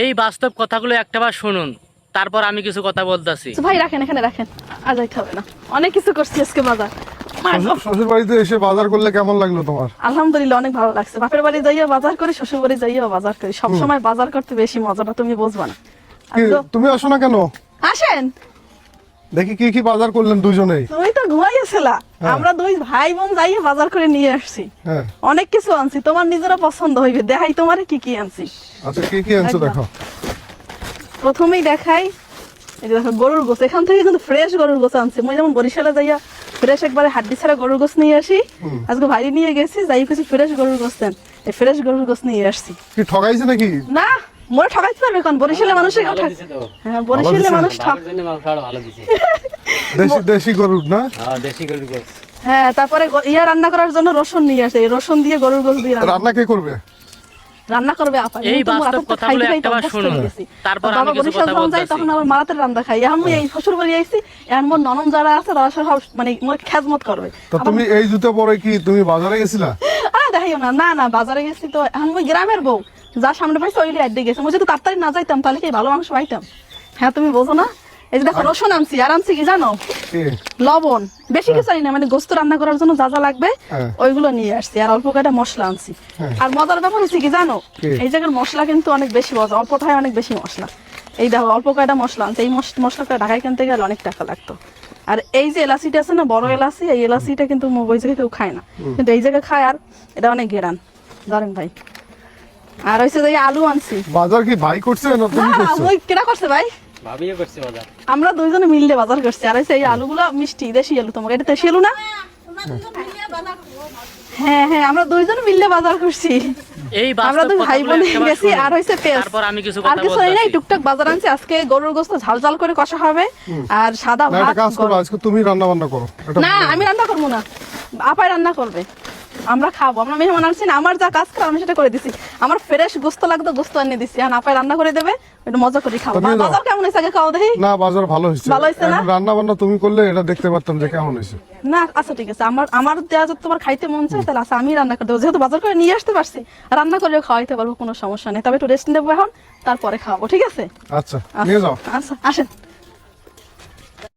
এই বাস্তব কথাগুলো একটাবার শুনুন, তারপর আমি কিছু কথা বলতেছি। ভাই রাখেন, এখানে রাখেন, আর যাইতে হবে না। অনেক কিছু করছি আজকে বাজার। শ্বশুর বাড়িতে এসে বাজার করলে কেমন লাগলো তোমার? আলহামদুলিল্লাহ অনেক ভালো লাগছে। বাপের বাড়ি যাইয়া বাজার করি, শ্বশুর বাড়ি যাইয়া বাজার করি। সবসময় বাজার করতে বেশি মজাটা তুমি বুঝবা না। তুমি আসো না কেন? আসেন, দেখি কি কি বাজার করলেন দুজনেই। তুমি তো ঘুমাইয়েছিলা, আমরা দুই ভাই বোন যাইয়া বাজার করে নিয়ে আসছি। হ্যাঁ, অনেক কিছু আনছি, তোমার নিজেরও পছন্দ হইবে। দেখাই তোমারে কি কি আনছি। আচ্ছা কি কি আনছো দেখো। প্রথমেই দেখাই, এই যে দেখো গরুর গোছ। এখান থেকে কিন্তু ফ্রেশ গরুর গোছ আনছি। মই যেমন বরিশালে যাইয়া ফ্রেশ একবারে হাড্ডি ছাড়া গরুর গোছ নিয়ে আসি, আজকে ভাইরে নিয়ে গেছি, যাই কিছু ফ্রেশ গরুর গোছ দেন। এই ফ্রেশ গরুর গোছ নিয়ে আসছি। কি ঠগাইছে নাকি? না, মোরে ঠকাইতে পারবে কোন? বরিশালে মানুষের কথা। হ্যাঁ, বরিশালে মানুষ ঠক। দেশি দেশি গরুর না? হ্যাঁ, তারপরে ইয়া রান্না করার জন্য রসুন নিয়ে আসে। এই রসুন দিয়ে গরুর গোছ দিয়ে রান্না কে করবে? রান্না করবে আপা। এই বাস্তব কথাগুলো একটাবার শুনুন, তারপর আমি কিছু কথা বলতেছি। তখন আমার মারাতে রান্না খাই। আমি এই শ্বশুর বাড়ি আইছি, এখন মোর ননদ যারা আছে তারা সব মানে মোর খেজমত করবে। তো তুমি এই জুতো পরে কি তুমি বাজারে গেছিলা? আরে দেখাইও না, না না, বাজারে গেছি তো। এখন মই গ্রামের বউ, যা সামনে পাইছে ওইলি আড্ডে গেছে। মই যদি তাড়াতাড়ি না যাইতাম তাহলে কি ভালো মাংস পাইতাম? হ্যাঁ, তুমি বোঝো না। এই যে দেখো রসুন আনছি, আর আনছি কি জানো? লবণ। বেশি কিছু আনি না, মানে গোস্ত রান্না করার জন্য যা যা লাগবে ওইগুলো নিয়ে আসছি। আর অল্প কয়টা মশলা আনছি। আর মজার ব্যাপার হচ্ছে কি জানো, এই জায়গার মশলা কিন্তু অনেক বেশি মজা, অল্পটাই অনেক বেশি মশলা। এই দেখো অল্প কয়টা মশলা আনছে। এই মশলাটা ঢাকায় কিনতে গেলে অনেক টাকা লাগতো। আর এই যে এলাচিটা আছে না, বড় এলাচি, এই এলাচিটা কিন্তু ওই জায়গায় কেউ খায় না, কিন্তু এই জায়গায় খায়। আর এটা অনেক গেরান, জানেন ভাই। আর হচ্ছে যে আলু আনছি। বাজার কি ভাই করছে না তুমি করছো? ওই কেনা করছে ভাই, ভাবিয়ে করছে বাজার। আমরা দুইজনে মিললে বাজার করছি। আর হচ্ছে এই আলুগুলো মিষ্টি দেশি আলু। তোমার এটা দেশি আলু না? হ্যাঁ হ্যাঁ, আমরা দুইজন মিললে বাজার করছি। এই আমরা বাস্তব দুই ভাই কথাগুলো বোন একটাবার গেছি। শুনুন, আর হইছে পেঁয়াজ। তারপর আমি কিছু আর কথা কিছু নাই, বলতেছি। টুকটাক বাজার আনছি। আজকে গরুর গোশত ঝাল ঝাল করে কষা হবে, আর সাদা না, একটা ভাত। কাজ করো, আজকে তুমি রান্না বান্না করো। এটা না, আমি রান্না করবো না, আপাই রান্না করবে। আমরা খাবো, আমরা মেহমান আনছি না। আমার যা কাজ করে আমি সেটা করে দিছি। আমার ফ্রেশ গোস্ত লাগতো, গোস্ত এনে দিছি। আর আপাই রান্না করে দেবে, একটু মজা করে খাবো। তুমি যাও। বাজার কেমন হয়েছে আগে খাও দেখি। না, বাজার ভালো হয়েছে। ভালো হয়েছে না? রান্না বান্না তুমি করলে এটা দেখতে পারতাম যে কেমন হয়েছে। না আচ্ছা ঠিক আছে, আমার দেওয়া যদি তোমার খাইতে মন চায় তাহলে আচ্ছা আমি রান্না করে দেবো। যেহেতু বাজার করে নিয়ে আসতে পারছি, রান্না করেও খাওয়াইতে পারবো, কোনো সমস্যা নেই। তবে একটু রেস্ট নেবো এখন, তারপরে খাওয়াবো, ঠিক আছে? আচ্ছা নিয়ে যাও। আচ্ছা আসেন।